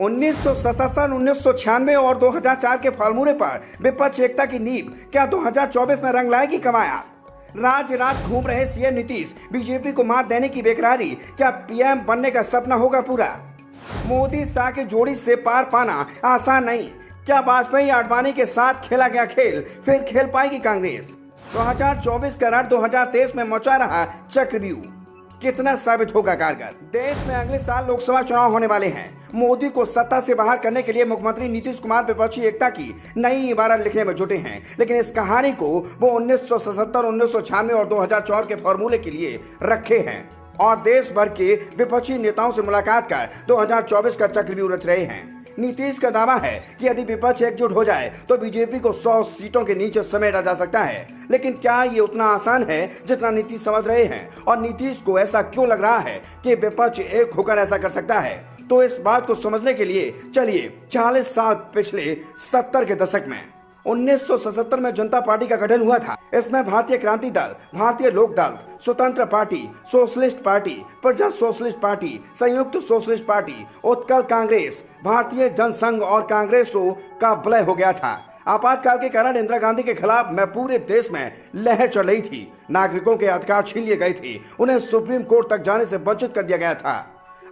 1977, 1996 और 2004 के फॉर्मूले पर विपक्ष एकता की नींव क्या 2024 में रंग लाएगी कमाया? राज घूम रहे सीएम नीतीश बीजेपी को मात देने की बेकरारी, क्या पीएम बनने का सपना होगा पूरा? मोदी शाह की जोड़ी से पार पाना आसान नहीं, क्या वाजपेयी आडवाणी के साथ खेला गया खेल फिर खेल पाएगी कांग्रेस? 2024 का रण 2023 में मचा रहा चक्रव्यूह कितना साबित होगा कारगर? देश में अगले साल लोकसभा चुनाव होने वाले हैं। मोदी को सत्ता से बाहर करने के लिए मुख्यमंत्री नीतीश कुमार विपक्षी एकता की नई इबारत लिखने में जुटे हैं, लेकिन इस कहानी को वो 1977, 1996 और 2004 के फॉर्मूले के लिए रखे हैं और देश भर के विपक्षी नेताओं से मुलाकात कर 2024 का चक्रव्यूह रच रहे हैं। नीतीश का दावा है कि यदि विपक्ष एकजुट हो जाए तो बीजेपी को 100 सीटों के नीचे समेटा जा सकता है, लेकिन क्या ये उतना आसान है जितना नीतीश समझ रहे हैं? और नीतीश को ऐसा क्यों लग रहा है कि विपक्ष एक होकर ऐसा कर सकता है? तो इस बात को समझने के लिए चलिए 40 साल पिछले 70 के दशक में 1977 में जनता पार्टी का गठन हुआ था। इसमें भारतीय क्रांति दल, भारतीय लोक दल, स्वतंत्र पार्टी, सोशलिस्ट पार्टी, प्रजा सोशलिस्ट पार्टी, संयुक्त सोशलिस्ट पार्टी, उत्कल कांग्रेस, भारतीय जनसंघ और कांग्रेसों का विलय हो गया था। आपातकाल के कारण इंदिरा गांधी के खिलाफ में पूरे देश में लहर चल रही थी। नागरिकों के अधिकार छीन लिए गए थे, उन्हें सुप्रीम कोर्ट तक जाने से वंचित कर दिया गया था।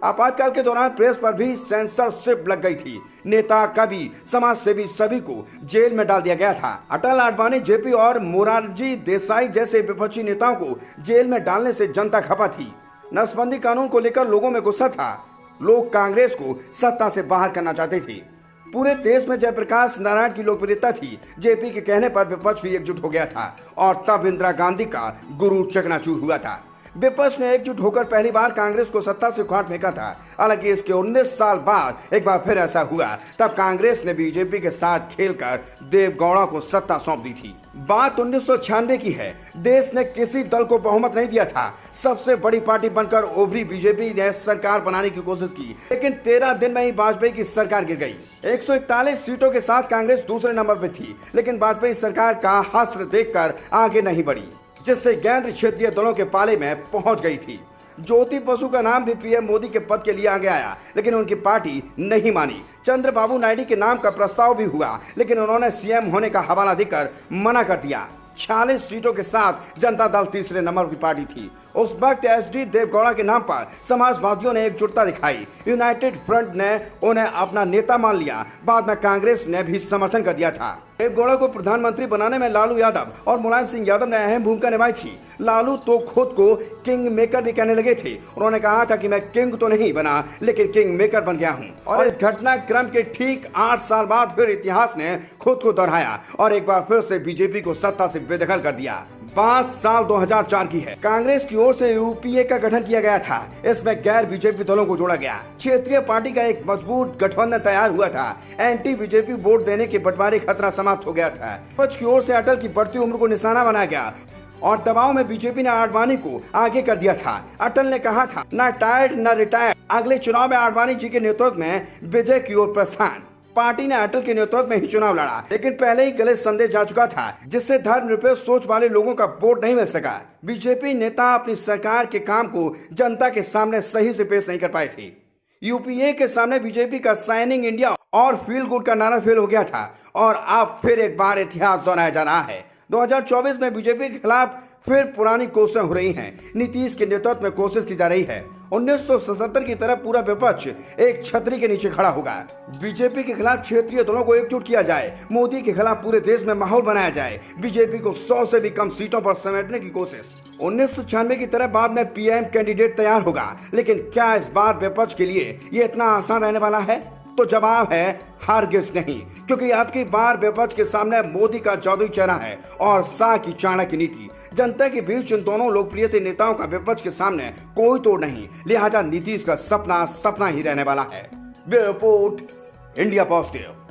आपातकाल के दौरान प्रेस पर भी सेंसरशिप लग गई थी। नेता, कवि, समाज सेवी सभी को जेल में डाल दिया गया था। अटल, आडवाणी, जेपी और मोरारजी देसाई जैसे विपक्षी नेताओं को जेल में डालने से जनता खपा थी। नसबंदी कानून को लेकर लोगों में गुस्सा था। लोग कांग्रेस को सत्ता से बाहर करना चाहते थे। पूरे देश में जयप्रकाश नारायण की लोकप्रियता थी। जेपी के कहने पर विपक्ष भी एकजुट हो गया था और तब इंदिरा गांधी का गुरु चकनाचूर हुआ था। विपक्ष ने एकजुट होकर पहली बार कांग्रेस को सत्ता से उखाड़ फेंका था। हालांकि इसके 19 साल बाद एक बार फिर ऐसा हुआ, तब कांग्रेस ने बीजेपी के साथ खेलकर देवगौड़ा को सत्ता सौंप दी थी। बात 1996 की है। देश ने किसी दल को बहुमत नहीं दिया था। सबसे बड़ी पार्टी बनकर उभरी बीजेपी ने सरकार बनाने की कोशिश की, लेकिन 13 दिन में ही वाजपेयी की सरकार गिर गई। 141 सीटों के साथ कांग्रेस दूसरे नंबर पर थी, लेकिन वाजपेयी सरकार का हश्र देखकर आगे नहीं बढ़ी, जिससे केंद्र क्षेत्रीय दलों के पाले में पहुंच गई थी। ज्योति बसु का नाम भी पीएम मोदी के पद के लिए आगे आया, लेकिन उनकी पार्टी नहीं मानी। चंद्रबाबू नायडू के नाम का प्रस्ताव भी हुआ, लेकिन उन्होंने सीएम होने का हवाला देकर मना कर दिया। 46 सीटों के साथ जनता दल तीसरे नंबर की पार्टी थी। उस वक्त एसडी देवगौड़ा के नाम पर समाजवादियों ने एकजुटता दिखाई। यूनाइटेड फ्रंट ने उन्हें अपना नेता मान लिया। बाद में कांग्रेस ने भी समर्थन कर दिया था। देवगौड़ा को प्रधानमंत्री बनाने में लालू यादव और मुलायम सिंह यादव ने अहम भूमिका निभाई थी। लालू तो खुद को किंग मेकर भी कहने लगे थे। उन्होंने कहा था कि मैं किंग तो नहीं बना, लेकिन किंग मेकर बन गया हूँ। और इस घटनाक्रम के ठीक 8 साल बाद फिर इतिहास ने खुद को दोहराया और एक बार फिर से बीजेपी को सत्ता से बेदखल कर दिया। बात साल 2004 की है। कांग्रेस की ओर से यूपीए का गठन किया गया था। इसमें गैर बीजेपी दलों को जोड़ा गया। क्षेत्रीय पार्टी का एक मजबूत गठबंधन तैयार हुआ था। एंटी बीजेपी वोट देने के बंटवारे खतरा समाप्त हो गया था। विपक्ष की ओर से अटल की बढ़ती उम्र को निशाना बनाया गया और दबाव में बीजेपी ने आडवाणी को आगे कर दिया था। अटल ने कहा था, न टायर्ड न रिटायर्ड। अगले चुनाव में आडवाणी जी के नेतृत्व में विजय की ओर प्रस्थान। पार्टी ने अटल के नेतृत्व में ही चुनाव लड़ा, लेकिन पहले ही गलत संदेश जा चुका था, जिससे धर्मनिरपेक्ष सोच वाले लोगों का वोट नहीं मिल सका। बीजेपी नेता अपनी सरकार के काम को जनता के सामने सही से पेश नहीं कर पाए थे। यूपीए के सामने बीजेपी का साइनिंग इंडिया और फील गुड का नारा फेल हो गया था और अब फिर एक बार इतिहास दोहराया जा रहा है। 2024 में बीजेपी के खिलाफ फिर पुरानी कोशिशें हो रही हैं। नीतीश के नेतृत्व में कोशिश की जा रही है। 1977 की तरह पूरा विपक्ष एक छतरी के नीचे खड़ा होगा। बीजेपी के खिलाफ क्षेत्रीय दलों को एकजुट किया जाए। मोदी के खिलाफ पूरे देश में माहौल बनाया जाए। बीजेपी को 100 से भी कम सीटों पर समेटने की कोशिश। 1996 की तरह बाद में पीएम कैंडिडेट तैयार होगा, लेकिन क्या इस बार विपक्ष के लिए ये इतना आसान रहने वाला है? तो जवाब है हरगिज नहीं, क्योंकि आपकी बार विपक्ष के सामने मोदी का जादुई चेहरा है और शाह की चाणक्य नीति। जनता के बीच इन दोनों लोकप्रिय नेताओं का विपक्ष के सामने कोई तोड़ नहीं, लिहाजा नीतीश का सपना सपना ही रहने वाला है। Bureau report, India positive.